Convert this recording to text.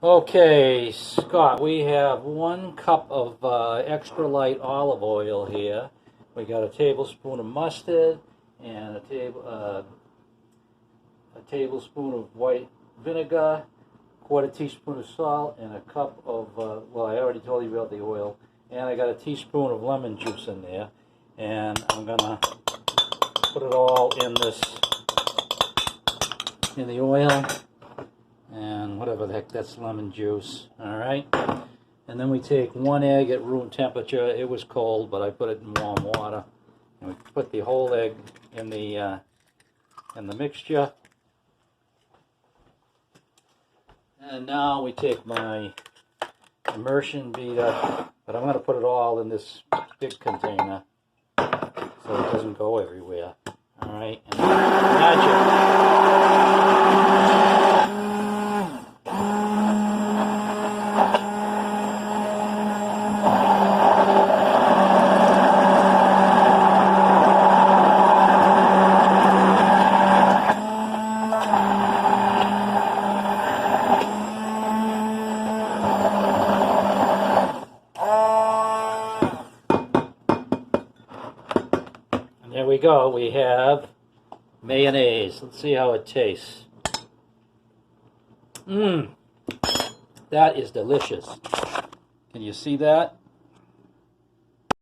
Okay, Scott, we have 1 cup of extra light olive oil here. We got a tablespoon of mustard and a tablespoon of white vinegar, quarter teaspoon of salt, and a cup of, well, I already told you about the oil, and I got a teaspoon of lemon juice in there, and I'm gonna put it all in the oil, and whatever the heck, that's lemon juice. All right, and then we take 1 egg at room temperature. It was cold, but I put it in warm water, and we put the whole egg in the mixture. And now we take my immersion beater, but I'm going to put it all in this big container so it doesn't go everywhere. All right, and magic. There we go. We have mayonnaise. Let's see how it tastes. That is delicious. Can you see that?